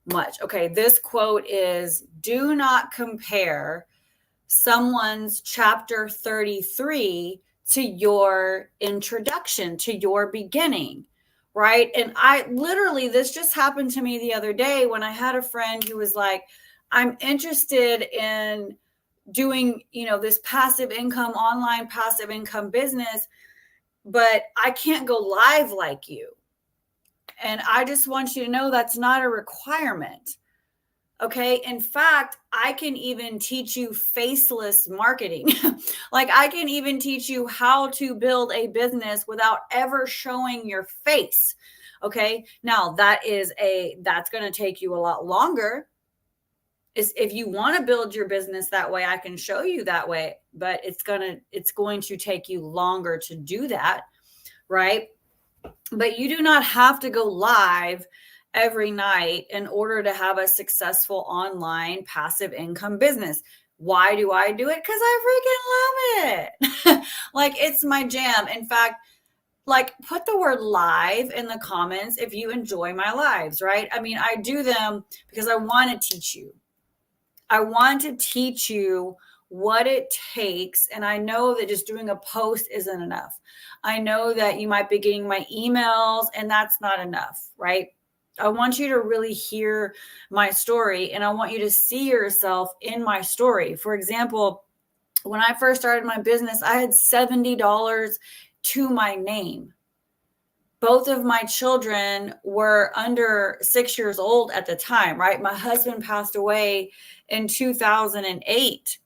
much. Okay, this quote is, do not compare someone's chapter 33 to your introduction, to your beginning, right? And I literally, this just happened to me the other day when I had a friend who was like, I'm interested in doing, this passive income, online passive income business, but I can't go live like you. And I just want you to know that's not a requirement. Okay. In fact, I can even teach you faceless marketing. Like I can even teach you how to build a business without ever showing your face. Okay. Now that's going to take you a lot longer. Is if you want to build your business that way, I can show you that way, but it's going to take you longer to do that. Right. But you do not have to go live every night in order to have a successful online passive income business. Why do I do it? Because I freaking love it. Like it's my jam. In fact, like put the word live in the comments if you enjoy my lives, right? I mean, I do them because I want to teach you. I want to teach you what it takes. And I know that just doing a post isn't enough. I know that you might be getting my emails and that's not enough, right? I want you to really hear my story and I want you to see yourself in my story. For example, when I first started my business, I had $70 to my name. Both of my children were under 6 years old at the time, right? My husband passed away in 2008.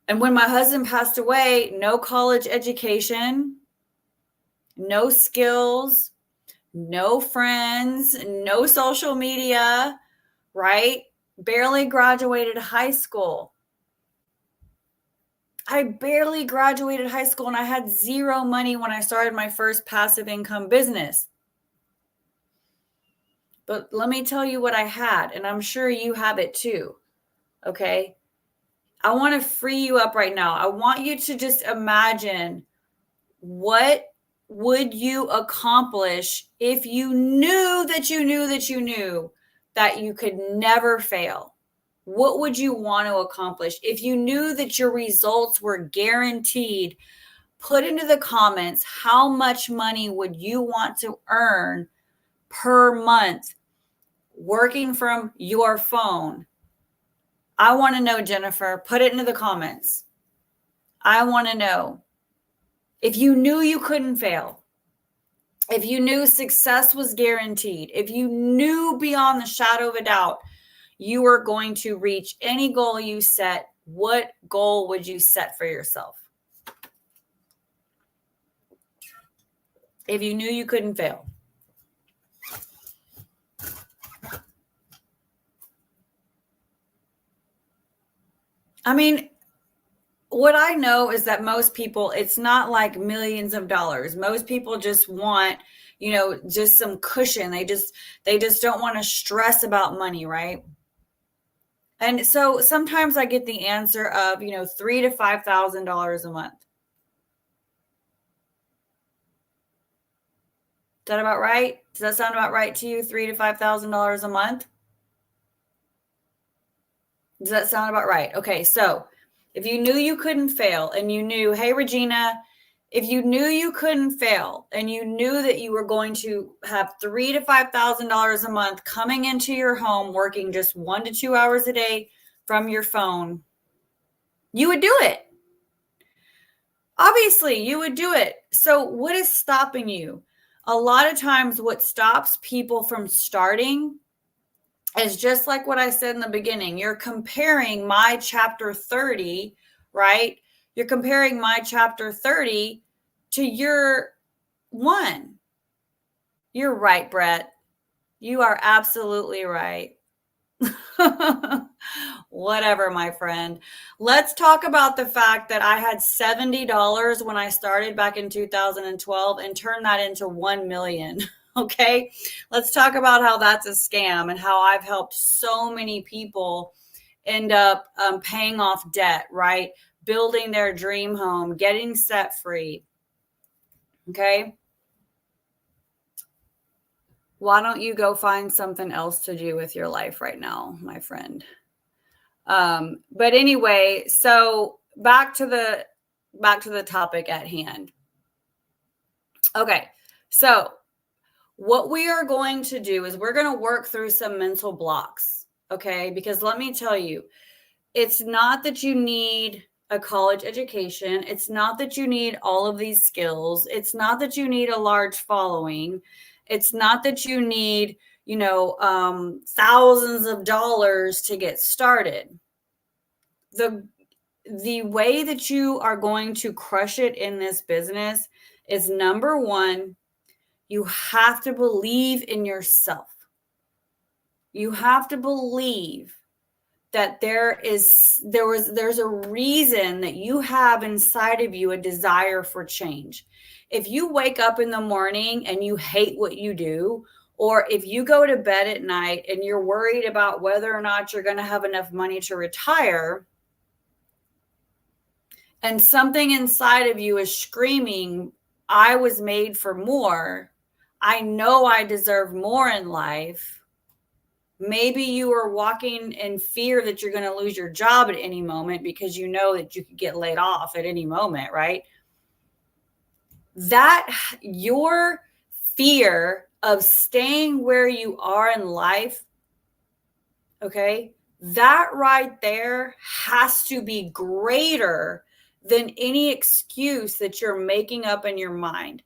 And when my husband passed away, no college education, no skills, no friends, no social media, right? Barely graduated high school. I barely graduated high school and I had zero money when I started my first passive income business. But let me tell you what I had, and I'm sure you have it too. Okay. I want to free you up right now. I want you to just imagine what would you accomplish if you knew that you knew that you knew that you could never fail? What would you want to accomplish if you knew that your results were guaranteed? Put into the comments, how much money would you want to earn per month working from your phone? I want to know, Jennifer. Put it into the comments. I want to know. If you knew you couldn't fail, if you knew success was guaranteed, if you knew beyond the shadow of a doubt you were going to reach any goal you set, what goal would you set for yourself? If you knew you couldn't fail. I mean, what I know is that most people, it's not like millions of dollars. Most people just want, just some cushion. They just don't want to stress about money, right? And so sometimes I get the answer of, $3,000 to $5,000 a month. Is that about right? Does that sound about right to you? $3,000 to $5,000 a month? Does that sound about right? Okay, so if you knew you couldn't fail and you knew, hey, Regina, if you knew you couldn't fail and you knew that you were going to have $3,000 to $5,000 a month coming into your home, working just 1 to 2 hours a day from your phone, you would do it. Obviously, you would do it. So what is stopping you? A lot of times what stops people from starting is just like what I said in the beginning. You're comparing my chapter 30, right? You're comparing my chapter 30 to your one. You're right, Brett. You are absolutely right. Whatever, my friend. Let's talk about the fact that I had $70 when I started back in 2012 and turned that into 1 million. Okay. Let's talk about how that's a scam and how I've helped so many people end up paying off debt, right? Building their dream home, getting set free. Okay. Why don't you go find something else to do with your life right now, my friend? But anyway, so back to the topic at hand. Okay, so what we are going to do is we're going to work through some mental blocks, okay? Because let me tell you, it's not that you need a college education. It's not that you need all of these skills. It's not that you need a large following. It's not that you need, thousands of dollars to get started. The way that you are going to crush it in this business is, number one, you have to believe in yourself. You have to believe that there's a reason that you have inside of you a desire for change. If you wake up in the morning and you hate what you do, or if you go to bed at night and you're worried about whether or not you're going to have enough money to retire, and something inside of you is screaming, I was made for more, I know I deserve more in life. Maybe you are walking in fear that you're going to lose your job at any moment because you know that you could get laid off at any moment, right? That your fear of staying where you are in life, okay, that right there has to be greater than any excuse that you're making up in your mind.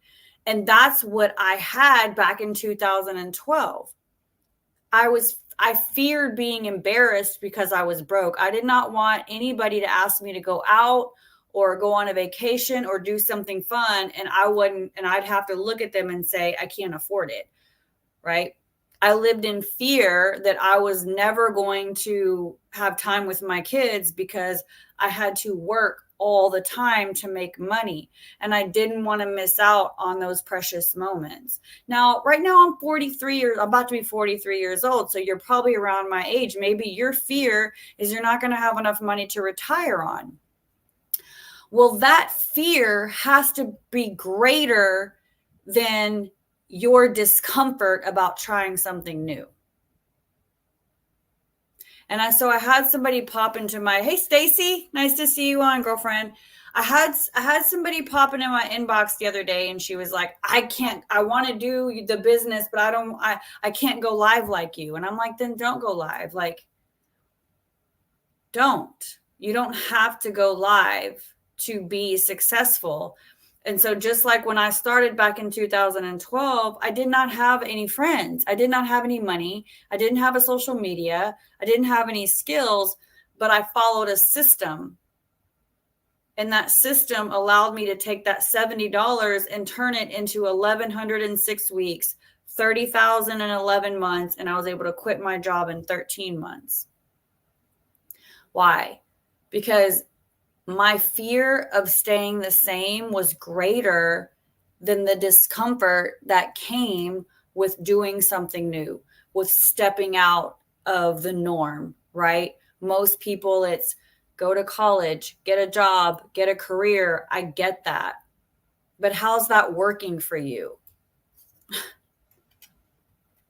And that's what I had back in 2012. I feared being embarrassed because I was broke. I did not want anybody to ask me to go out or go on a vacation or do something fun, and I'd have to look at them and say, I can't afford it, right? I lived in fear that I was never going to have time with my kids because I had to work all the time to make money. And I didn't want to miss out on those precious moments. Now, right now I'm about to be 43 years old. So you're probably around my age. Maybe your fear is you're not going to have enough money to retire on. Well, that fear has to be greater than your discomfort about trying something new. And I had somebody pop into my, hey, Stacy, nice to see you on, girlfriend. I had somebody pop into my inbox the other day, and she was like, I want to do the business, but I can't go live like you. And I'm like, then don't go live. Like, you don't have to go live to be successful. And so just like when I started back in 2012, I did not have any friends. I did not have any money. I didn't have a social media. I didn't have any skills, but I followed a system. And that system allowed me to take that $70 and turn it into 1,106 weeks, 30,000 in 11 months. And I was able to quit my job in 13 months. Why? Because my fear of staying the same was greater than the discomfort that came with doing something new, with stepping out of the norm, right? Most people, it's go to college, get a job, get a career. I get that. But how's that working for you?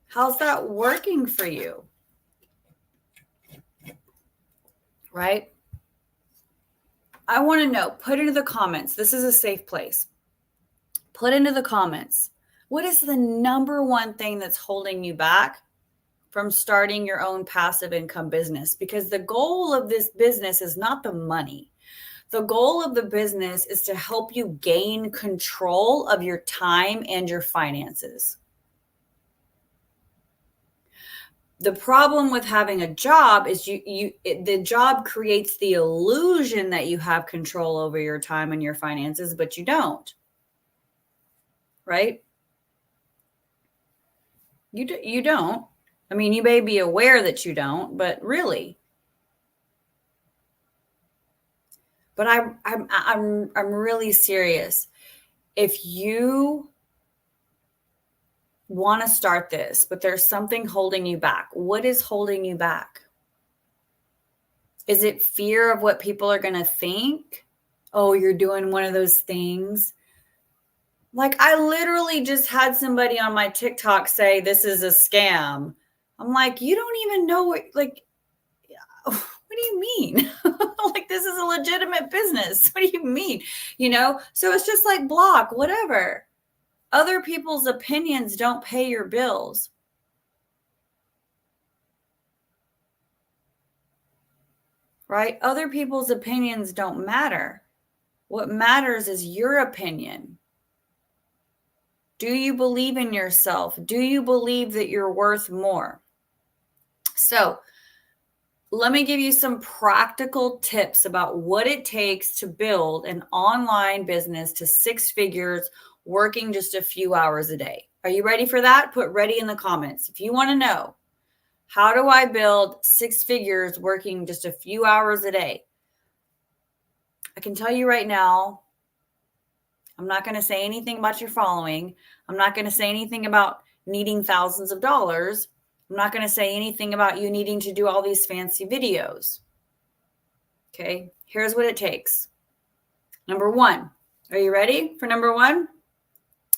How's that working for you? Right? I want to know, put into the comments. This is a safe place. Put into the comments, what is the number one thing that's holding you back from starting your own passive income business? Because the goal of this business is not the money. The goal of the business is to help you gain control of your time and your finances. The problem with having a job is the job creates the illusion that you have control over your time and your finances, but you don't. Right? You don't. I mean, you may be aware that you don't, but really. But I'm really serious. If you want to start this, but there's something holding you back, what is holding you back? Is it fear of what people are going to think? Oh, you're doing one of those things. Like, I literally just had somebody on my TikTok say this is a scam. I'm like, you don't even know what, like, what do you mean? Like, this is a legitimate business. What do you mean? So it's just like, block, whatever. Other people's opinions don't pay your bills. Right? Other people's opinions don't matter. What matters is your opinion. Do you believe in yourself? Do you believe that you're worth more? So, let me give you some practical tips about what it takes to build an online business to 6 figures working just a few hours a day. Are you ready for that? Put ready in the comments. If you want to know, how do I build 6 figures working just a few hours a day? I can tell you right now, I'm not going to say anything about your following. I'm not going to say anything about needing thousands of dollars. I'm not going to say anything about you needing to do all these fancy videos. Okay, here's what it takes. Number one, are you ready for number one?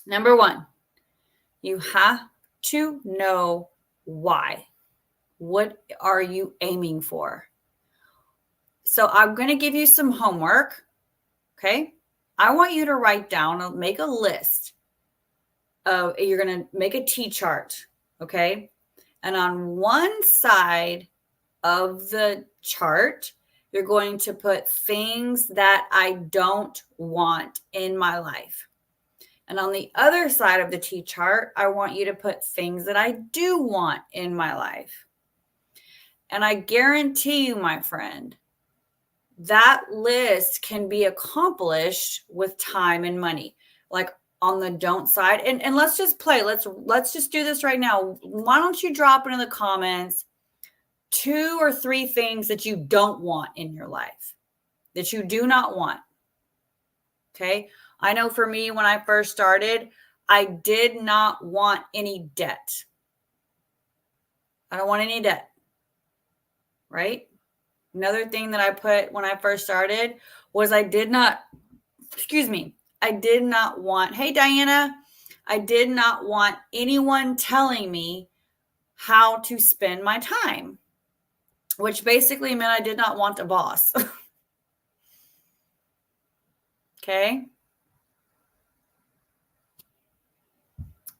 Number one, you have to know why. What are you aiming for? So I'm going to give you some homework. Okay, I want you to write down, make a list. You're going to make a T-chart. Okay, and on one side of the chart, you're going to put things that I don't want in my life. And on the other side of the T-chart, I want you to put things that I do want in my life. And I guarantee you, my friend, that list can be accomplished with time and money. Like on the don't side. And let's just play. Let's just do this right now. Why don't you drop into the comments 2 or 3 things that you don't want in your life, that you do not want. Okay. I know for me, when I first started, I did not want any debt. I don't want any debt. Right. Another thing that I put when I first started was I did not want, hey, Diana, I did not want anyone telling me how to spend my time, which basically meant I did not want a boss. Okay.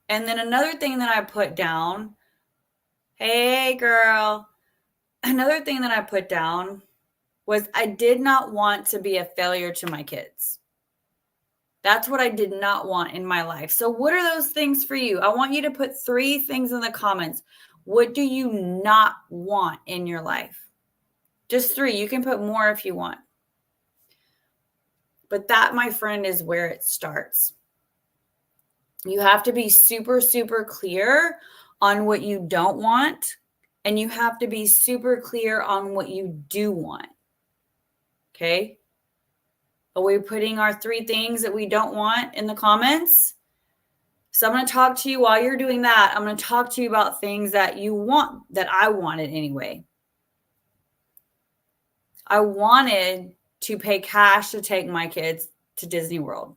And then another thing that I put down, hey, girl, another thing that I put down was I did not want to be a failure to my kids. That's what I did not want in my life. So what are those things for you? I want you to put 3 things in the comments. What do you not want in your life? Just 3. You can put more if you want. But that, my friend, is where it starts. You have to be super, super clear on what you don't want, and you have to be super clear on what you do want. Okay? Are we putting our 3 things that we don't want in the comments? So I'm going to talk to you while you're doing that. I'm going to talk to you about things that you want, that I wanted anyway. I wanted to pay cash to take my kids to Disney World.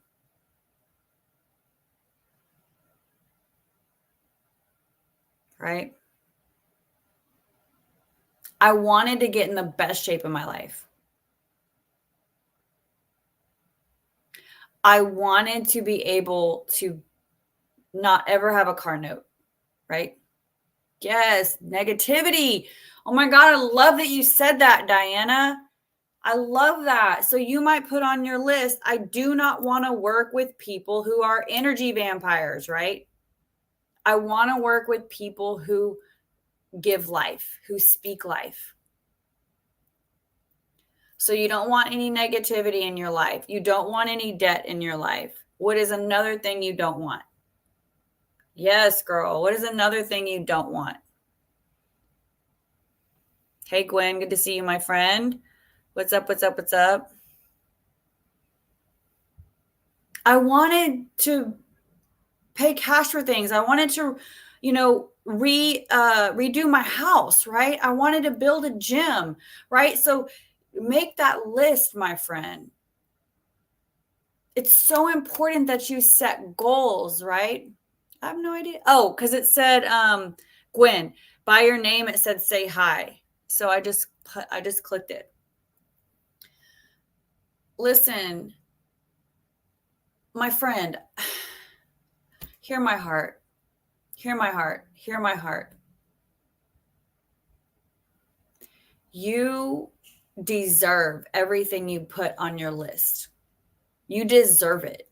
Right? I wanted to get in the best shape of my life. I wanted to be able to not ever have a car note, right? Yes, negativity. Oh my God, I love that you said that, Diana. I love that. So you might put on your list, I do not want to work with people who are energy vampires, right? I want to work with people who give life, who speak life. So you don't want any negativity in your life. You don't want any debt in your life. What is another thing you don't want? Yes, girl. What is another thing you don't want? Hey, Gwen, good to see you, my friend. What's up? What's up? What's up? I wanted to pay cash for things. I wanted to, redo my house, right? I wanted to build a gym, right? So make that list, my friend. it's so important that you set goals, right? I have no idea. Oh, because it said, Gwen, by your name, it said say hi. So I just clicked it. Listen, my friend, hear my heart. Hear my heart. Hear my heart. You deserve everything you put on your list. You deserve it.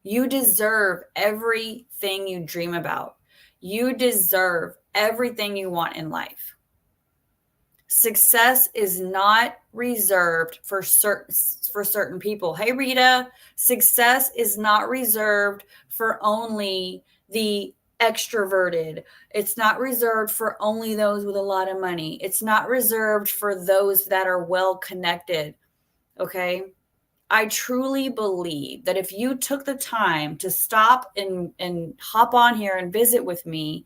You deserve everything you dream about. You deserve everything you want in life. Success is not reserved for certain people. Hey, Rita, success is not reserved for only the extroverted. It's not reserved for only those with a lot of money. It's not reserved for those that are well connected. Okay? I truly believe that if you took the time to stop and hop on here and visit with me,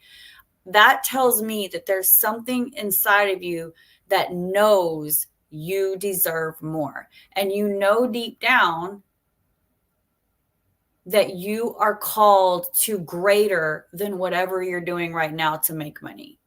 that tells me that there's something inside of you that knows you deserve more. And you know deep down that you are called to greater than whatever you're doing right now to make money.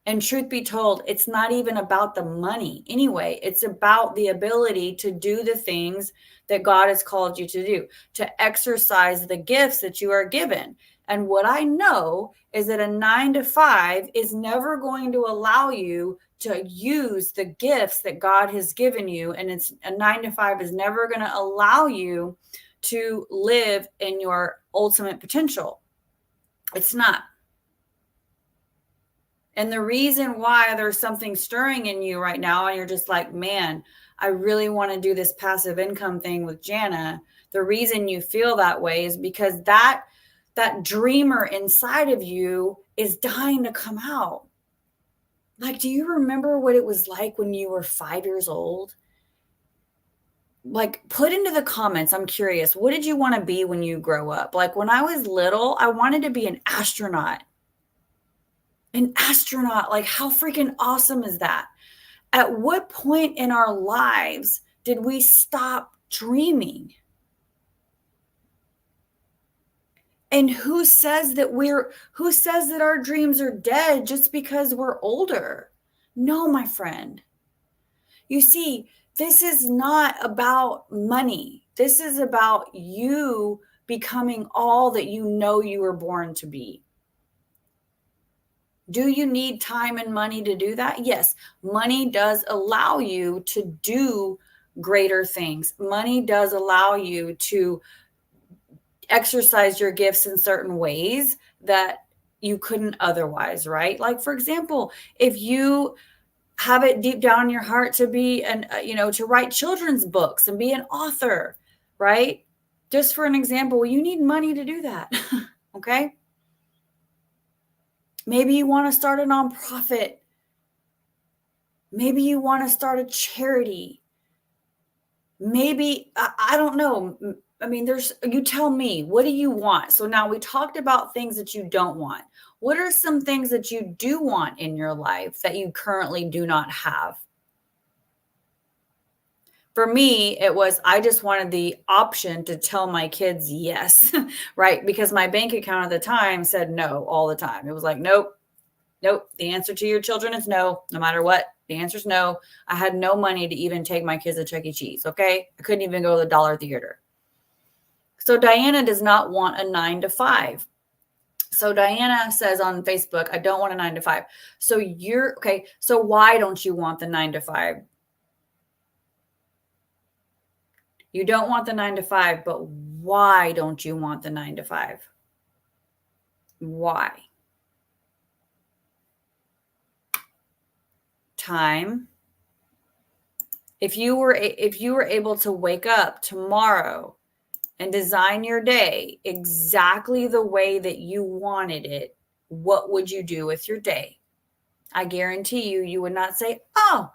And truth be told, it's not even about the money anyway. It's about the ability to do the things that God has called you to do, to exercise the gifts that you are given. And what I know is that a 9-to-5 is never going to allow you to use the gifts that God has given you. And it's a 9-to-5 is never going to allow you to live in your ultimate potential. It's not. And the reason why there's something stirring in you right now, and you're just like, man, I really want to do this passive income thing with Jana. The reason you feel that way is because that dreamer inside of you is dying to come out. Like, do you remember what it was like when you were 5 years old? Like, put into the comments, I'm curious, what did you want to be when you grow up? Like, when I was little, I wanted to be an astronaut. An astronaut, like how freaking awesome is that? At what point in our lives did we stop dreaming? And who says that our dreams are dead just because we're older? No, my friend. You see, this is not about money. This is about you becoming all that you know you were born to be. Do you need time and money to do that? Yes, money does allow you to do greater things. Money does allow you to exercise your gifts in certain ways that you couldn't otherwise, right? Like, for example, if you have it deep down in your heart to be to write children's books and be an author, right? Just for an example, you need money to do that. Okay. Maybe you want to start a nonprofit. Maybe you want to start a charity. Maybe, I don't know. I mean, you tell me, what do you want? So now we talked about things that you don't want. What are some things that you do want in your life that you currently do not have? For me, it was, I just wanted the option to tell my kids yes, right? Because my bank account at the time said no all the time. It was like, nope. The answer to your children is no matter what. The answer is no. I had no money to even take my kids to Chuck E. Cheese, okay? I couldn't even go to the dollar theater. So Diana does not want a 9-to-5. So Diana says on Facebook, I don't want a 9-to-5. So okay. So why don't you want the 9-to-5? You don't want the 9-to-5, but why don't you want the 9-to-5? Why? Time. If you were able to wake up tomorrow and design your day exactly the way that you wanted it, what would you do with your day? I guarantee you would not say, oh,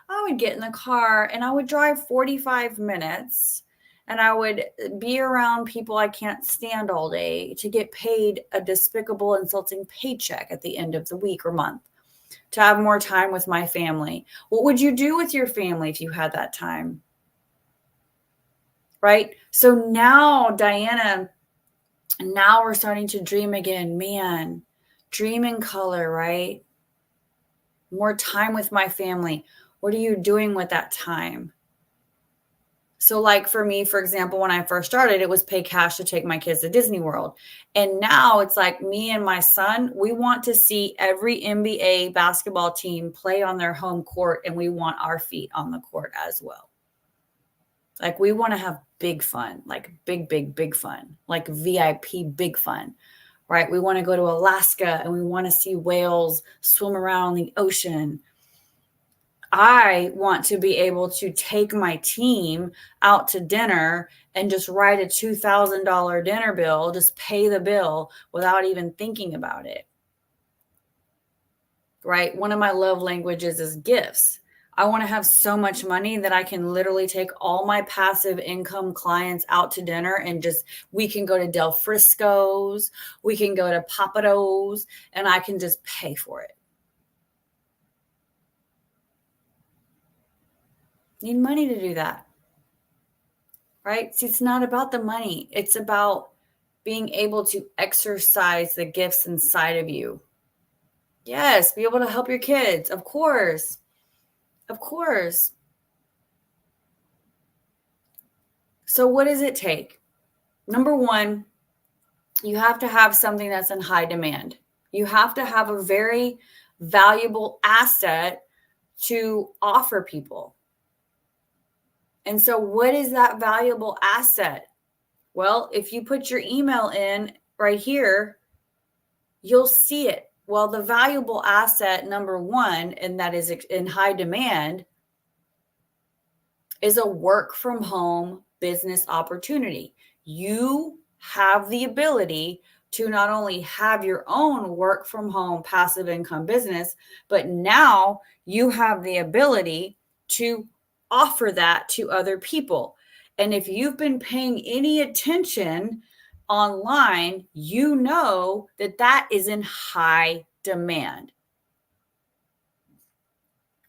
I would get in the car and I would drive 45 minutes and I would be around people I can't stand all day to get paid a despicable, insulting paycheck at the end of the week or month, to have more time with my family. What would you do with your family if you had that time? right? So now, Diana, now we're starting to dream again. Man, dream in color, right? More time with my family. What are you doing with that time? So like for me, for example, when I first started, it was pay cash to take my kids to Disney World. And now it's like me and my son, we want to see every NBA basketball team play on their home court, and we want our feet on the court as well. Like we want to have big fun, like big fun, like VIP big fun, right? We want to go to Alaska and we want to see whales swim around the ocean. I want to be able to take my team out to dinner and just write a $2,000 dinner bill, just pay the bill without even thinking about it. Right? One of my love languages is gifts. I want to have so much money that I can literally take all my passive income clients out to dinner and just, we can go to Del Frisco's, we can go to Papados, and I can just pay for it. Need money to do that, right? See, it's not about the money. It's about being able to exercise the gifts inside of you. Yes, be able to help your kids. Of course. Of course. So what does it take? Number one, you have to have something that's in high demand. You have to have a very valuable asset to offer people. And so what is that valuable asset? Well, if you put your email in right here, you'll see it. Well, the valuable asset, number one, and that is in high demand, is a work from home business opportunity. You have the ability to not only have your own work from home passive income business, but now you have the ability to offer that to other people. And if you've been paying any attention online, you know that that is in high demand.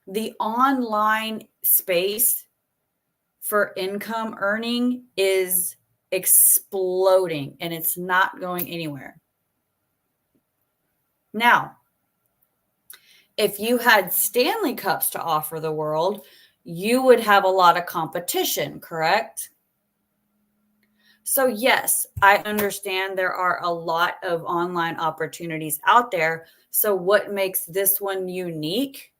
The online space for income earning is exploding, and it's not going anywhere. Now, if you had Stanley Cups to offer the world, you would have a lot of competition, correct? So yes, I understand there are a lot of online opportunities out there. So what makes this one unique?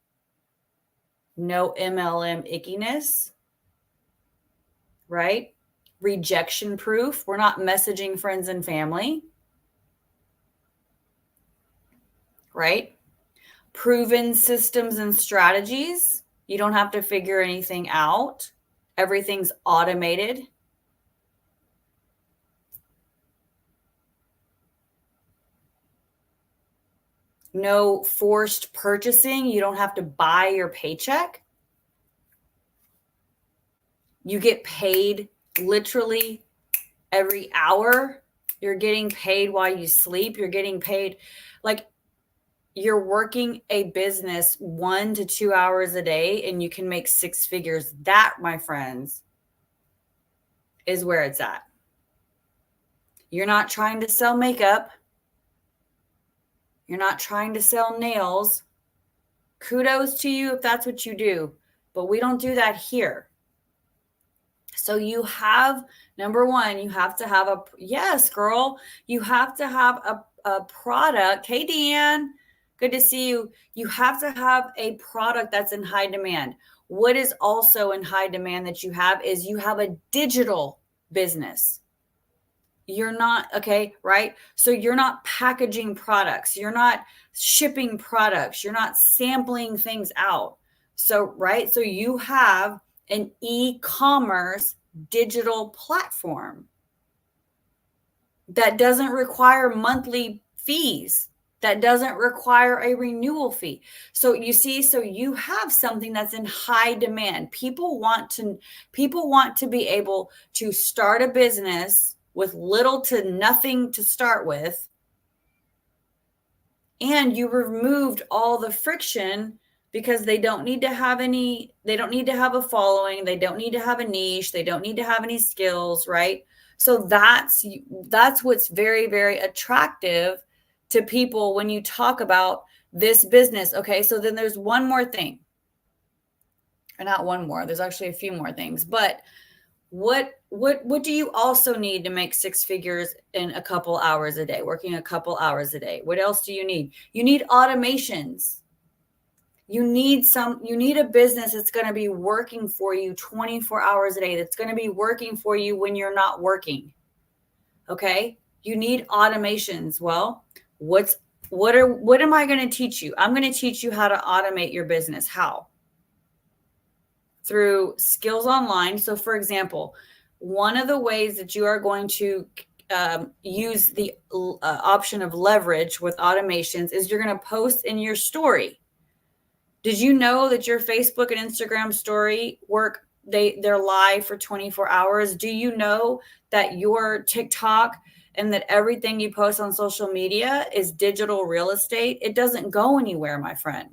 No MLM ickiness, right? Rejection proof. We're not messaging friends and family, right? Proven systems and strategies. You don't have to figure anything out. Everything's automated. No forced purchasing. You don't have to buy your paycheck. You get paid literally every hour. You're getting paid while you sleep. You're getting paid like you're working a business 1 to 2 hours a day and you can make 6 figures. That, my friends, is where it's at. You're not trying to sell makeup. You're not trying to sell nails. Kudos to you if that's what you do, but we don't do that here. So you have, number one, you have to have yes, girl, you have to have a product. Hey, Deanne, good to see you. You have to have a product that's in high demand. What is also in high demand that you have is you have a digital business. You're not, okay, right? So you're not packaging products. You're not shipping products. You're not sampling things out. So, right? So you have an e-commerce digital platform that doesn't require monthly fees, that doesn't require a renewal fee. So you see, so you have something that's in high demand. People want to be able to start a business with little to nothing to start with. And you removed all the friction because they don't need to have a following. They don't need to have a niche. They don't need to have any skills, right? So that's what's very, very attractive to people when you talk about this business. Okay, so then there's one more thing. Or not one more, there's actually a few more things. But what do you also need to make six figures in a couple hours a day, working a couple hours a day? What else do you need? You need automations. You need a business that's going to be working for you 24 hours a day, that's going to be working for you when you're not working. Okay? You need automations. Well, what am I going to teach you? I'm going to teach you how to automate your business. How? Through Skills Online. So for example, one of the ways that you are going to use the option of leverage with automations is you're going to post in your story. Did you know that your Facebook and Instagram story work? They're live for 24 hours. Do you know that your TikTok and that everything you post on social media is digital real estate? It doesn't go anywhere, my friend.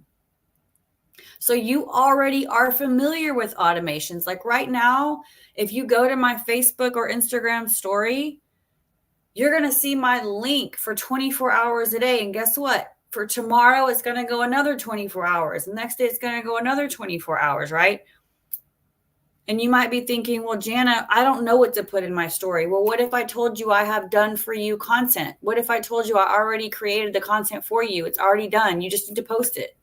So you already are familiar with automations. Like right now, if you go to my Facebook or Instagram story, you're going to see my link for 24 hours a day. And guess what? For tomorrow, it's going to go another 24 hours. The next day, it's going to go another 24 hours, right? And you might be thinking, well, Jana, I don't know what to put in my story. Well, what if I told you I have done for you content? What if I told you I already created the content for you? It's already done. You just need to post it.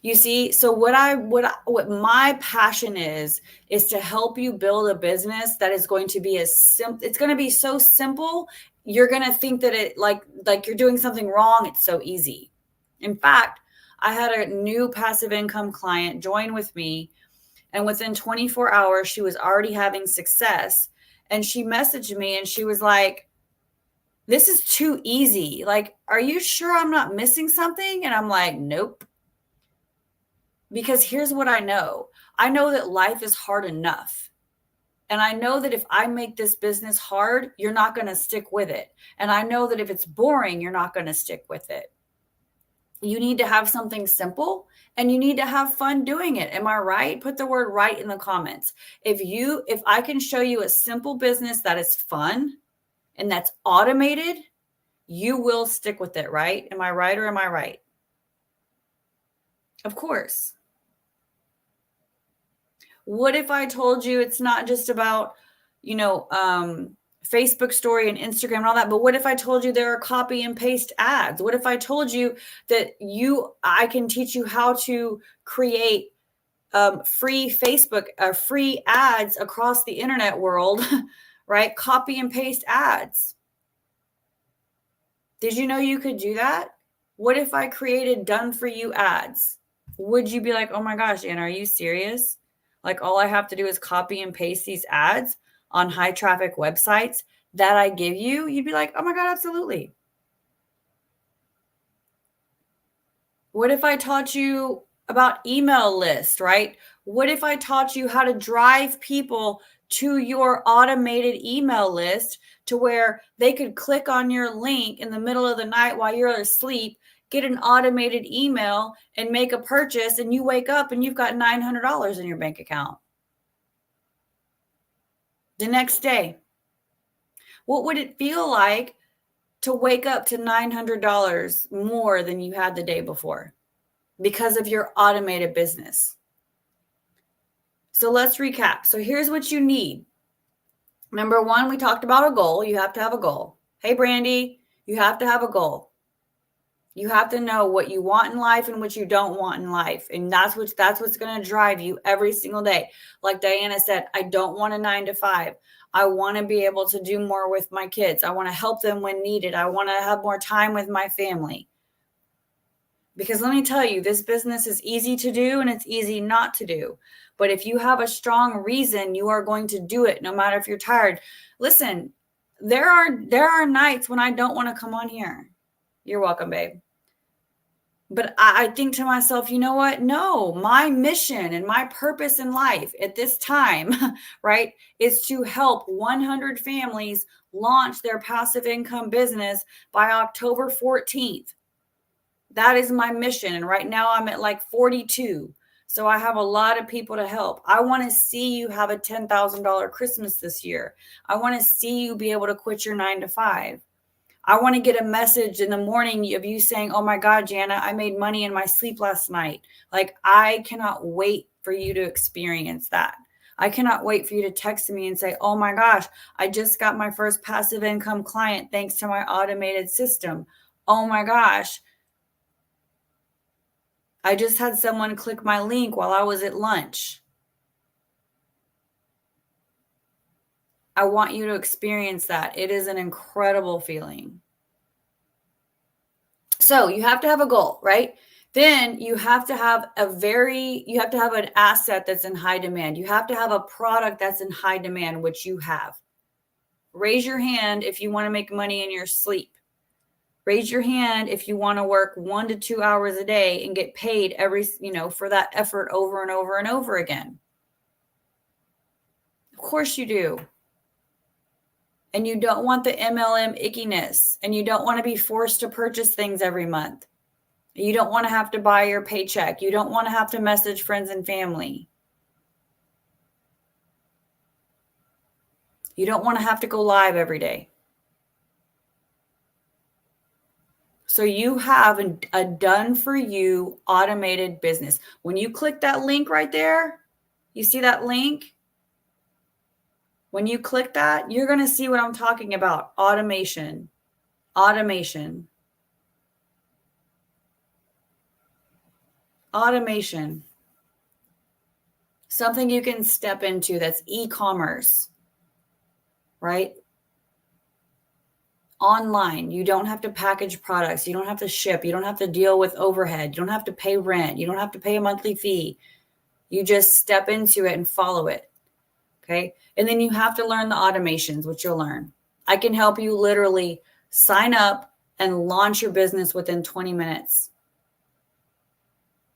You see, so what my passion is to help you build a business that is going to be it's going to be so simple. You're going to think that it like you're doing something wrong. It's so easy. In fact, I had a new passive income client join with me, and within 24 hours, she was already having success. And she messaged me and she was like, this is too easy. Like, are you sure I'm not missing something? And I'm like, nope. Because here's what I know. I know that life is hard enough. And I know that if I make this business hard, you're not going to stick with it. And I know that if it's boring, you're not going to stick with it. You need to have something simple and you need to have fun doing it. Am I right? Put the word right in the comments. If I can show you a simple business that is fun and that's automated, you will stick with it, right? Am I right or am I right? Of course. What if I told you it's not just about, Facebook story and Instagram and all that, but what if I told you there are copy and paste ads? What if I told you that I can teach you how to create free Facebook, free ads across the internet world, right? Copy and paste ads. Did you know you could do that? What if I created done for you ads? Would you be like, oh my gosh, Anna, are you serious? Like all I have to do is copy and paste these ads on high traffic websites that I give you? You'd be like, oh my God, absolutely. What if I taught you about email lists, right? What if I taught you how to drive people to your automated email list to where they could click on your link in the middle of the night while you're asleep, get an automated email and make a purchase, and you wake up and you've got $900 in your bank account the next day? What would it feel like to wake up to $900 more than you had the day before because of your automated business? So let's recap. So here's what you need. Number one, we talked about a goal. You have to have a goal. Hey, Brandy, you have to have a goal. You have to know what you want in life and what you don't want in life. And that's what's going to drive you every single day. Like Diana said, I don't want a 9-to-5. I want to be able to do more with my kids. I want to help them when needed. I want to have more time with my family. Because let me tell you, this business is easy to do and it's easy not to do. But if you have a strong reason, you are going to do it no matter if you're tired. Listen, there are nights when I don't want to come on here. You're welcome, babe. But I think to myself, you know what? No, my mission and my purpose in life at this time, right, is to help 100 families launch their passive income business by October 14th. That is my mission. And right now I'm at like 42. So I have a lot of people to help. I want to see you have a $10,000 Christmas this year. I want to see you be able to quit your 9 to 5. I want to get a message in the morning of you saying, oh my God, Jana, I made money in my sleep last night. Like, I cannot wait for you to experience that. I cannot wait for you to text me and say, oh my gosh, I just got my first passive income client thanks to my automated system. Oh my gosh, I just had someone click my link while I was at lunch. I want you to experience that. It is an incredible feeling. So you have to have a goal, right? Then you have to have an asset that's in high demand. You have to have a product that's in high demand, which you have. Raise your hand if you want to make money in your sleep. Raise your hand if you want to work 1 to 2 hours a day and get paid for that effort over and over and over again. Of course you do. And you don't want the MLM ickiness, and you don't want to be forced to purchase things every month. You don't want to have to buy your paycheck. You don't want to have to message friends and family. You don't want to have to go live every day. So you have a done for you automated business. When you click that link right there, you see that link? When you click that, you're going to see what I'm talking about. Automation. Automation. Automation. Something you can step into that's e-commerce, right? Online. You don't have to package products. You don't have to ship. You don't have to deal with overhead. You don't have to pay rent. You don't have to pay a monthly fee. You just step into it and follow it. Okay. And then you have to learn the automations, which you'll learn. I can help you literally sign up and launch your business within 20 minutes.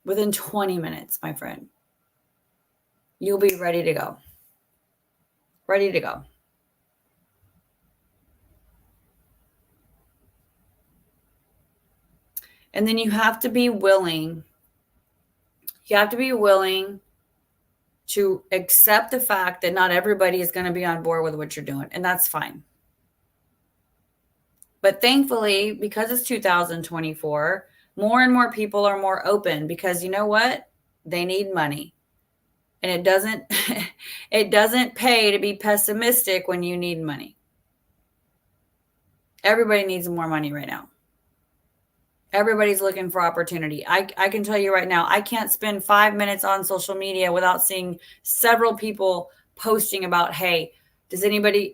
Within 20 minutes, my friend. You'll be ready to go. Ready to go. And then you have to be willing. You have to be willing to accept the fact that not everybody is going to be on board with what you're doing. And that's fine. But thankfully, because it's 2024, more and more people are more open because you know what? They need money. And it doesn't pay to be pessimistic when you need money. Everybody needs more money right now. Everybody's looking for opportunity. I can tell you right now, I can't spend 5 minutes on social media without seeing several people posting about, hey,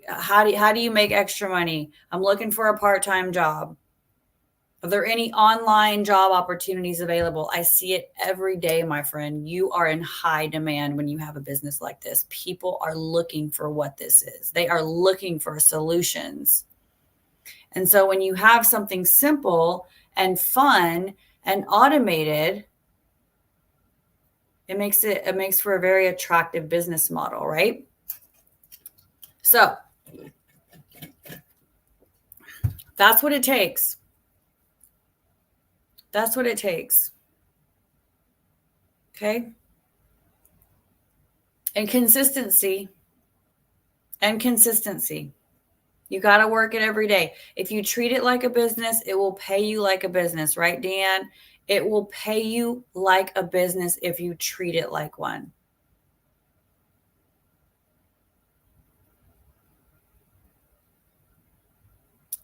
how do you make extra money? I'm looking for a part-time job. Are there any online job opportunities available? I see it every day, my friend. You are in high demand when you have a business like this. People are looking for what this is. They are looking for solutions. And so when you have something simple and fun and automated, it makes for a very attractive business model, right? So that's what it takes. That's what it takes. Okay? And consistency. You got to work it every day. If you treat it like a business, it will pay you like a business, right, Dan? It will pay you like a business if you treat it like one.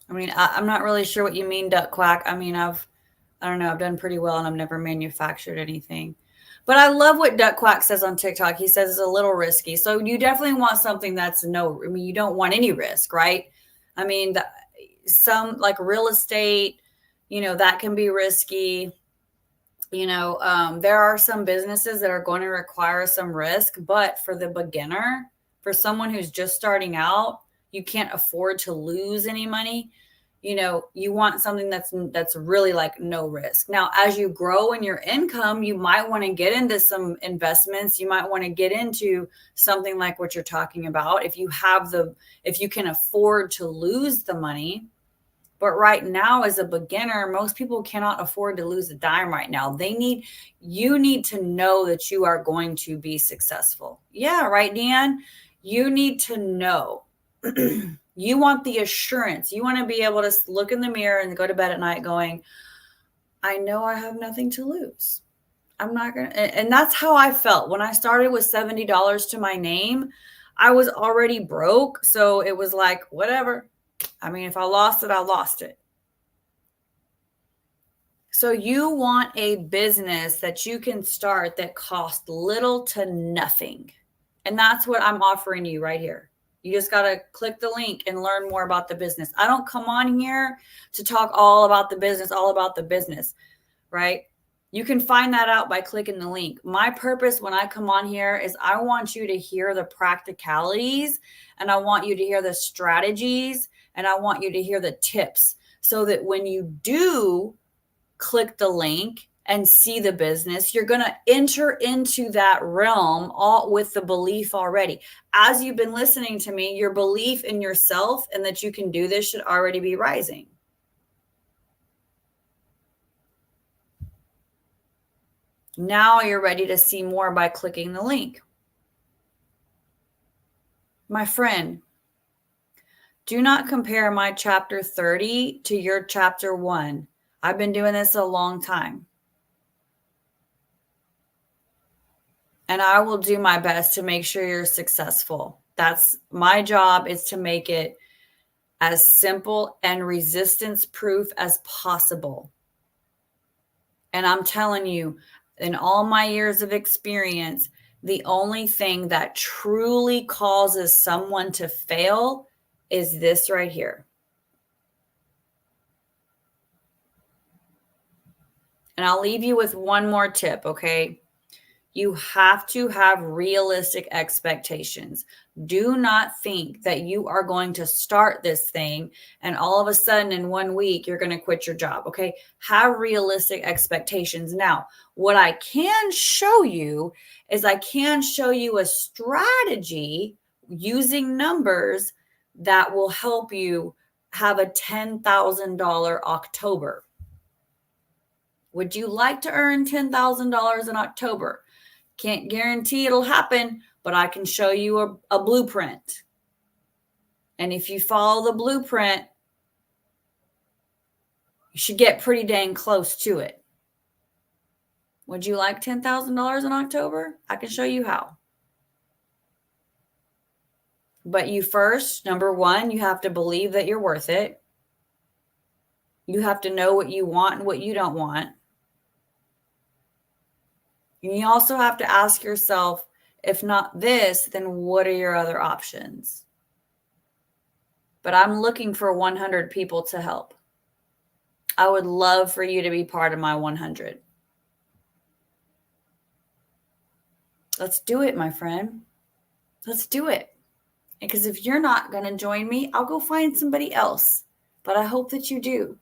I mean, I'm not really sure what you mean, Duck Quack. I mean, I've done pretty well and I've never manufactured anything. But I love what Duck Quack says on TikTok. He says it's a little risky. So you definitely want something you don't want any risk, right? I mean, some like real estate, that can be risky. There are some businesses that are going to require some risk, but for the beginner, for someone who's just starting out, you can't afford to lose any money. You want something that's really like no risk. Now, as you grow in your income, you might want to get into some investments. You might want to get into something like what you're talking about. If you can afford to lose the money, But right now, as a beginner, most people cannot afford to lose a dime right now. You need to know that you are going to be successful. Yeah, right, Deanne? You need to know. You want the assurance. You want to be able to look in the mirror and go to bed at night going, I know I have nothing to lose. I'm not going to. And that's how I felt. When I started with $70 to my name, I was already broke. So it was like, whatever. I mean, if I lost it, I lost it. So you want a business that you can start that costs little to nothing. And that's what I'm offering you right here. You just got to click the link and learn more about the business. I don't come on here to talk all about the business, right? You can find that out by clicking the link. My purpose when I come on here is I want you to hear the practicalities, and I want you to hear the strategies, and I want you to hear the tips, so that when you do click the link and see the business, you're going to enter into that realm all with the belief already. As you've been listening to me, your belief in yourself and that you can do this should already be rising. Now you're ready to see more by clicking the link. My friend, do not compare my chapter 30 to your chapter 1. I've been doing this a long time. And I will do my best to make sure you're successful. That's my job, is to make it as simple and resistance proof as possible. And I'm telling you, in all my years of experience, the only thing that truly causes someone to fail is this right here. And I'll leave you with one more tip, okay? You have to have realistic expectations. Do not think that you are going to start this thing and all of a sudden in 1 week you're going to quit your job, okay? Have realistic expectations. Now, what I can show you is I can show you a strategy using numbers that will help you have a $10,000 October. Would you like to earn $10,000 in October? Can't guarantee it'll happen, but I can show you a blueprint. And if you follow the blueprint, you should get pretty dang close to it. Would you like $10,000 in October? I can show you how. But you first, number one, you have to believe that you're worth it. You have to know what you want and what you don't want. And you also have to ask yourself, if not this, then what are your other options? But I'm looking for 100 people to help. I would love for you to be part of my 100. Let's do it, my friend. Let's do it. Because if you're not going to join me, I'll go find somebody else. But I hope that you do.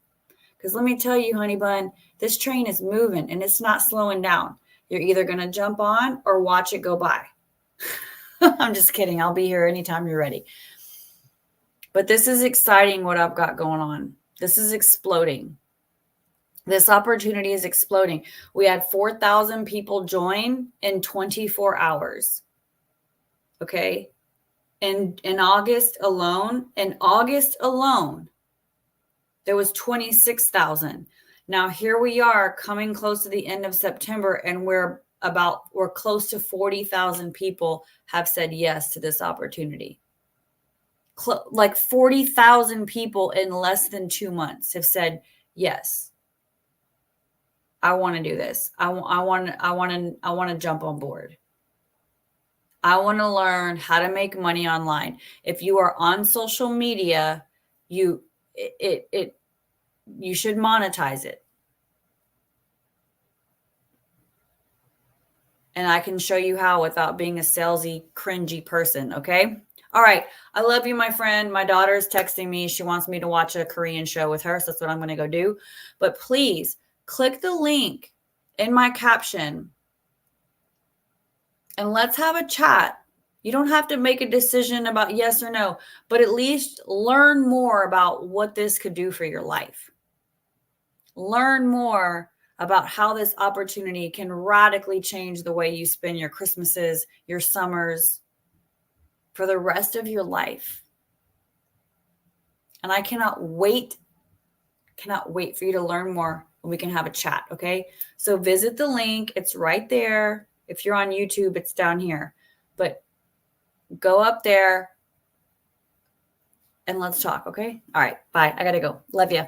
Because let me tell you, honey bun, this train is moving and it's not slowing down. You're either going to jump on or watch it go by. I'm just kidding. I'll be here anytime you're ready. But this is exciting what I've got going on. This is exploding. This opportunity is exploding. We had 4,000 people join in 24 hours. Okay. And in August alone, there was 26,000. Now here we are coming close to the end of September, and we're close to 40,000 people have said yes to this opportunity. Like 40,000 people in less than 2 months have said, yes, I want to do this. I want to jump on board. I want to learn how to make money online. If you are on social media, you should monetize it. And I can show you how without being a salesy, cringy person, okay? All right. I love you, my friend. My daughter's texting me. She wants me to watch a Korean show with her, so that's what I'm going to go do. But please click the link in my caption and let's have a chat You don't have to make a decision about yes or no, but at least learn more about what this could do for your life. Learn more about how this opportunity can radically change the way you spend your Christmases, your summers, for the rest of your life. And I cannot wait for you to learn more and we can have a chat, okay? So visit the link. It's right there. If you're on YouTube, it's down here. But go up there and let's talk, okay? All right, bye. I got to go. Love you.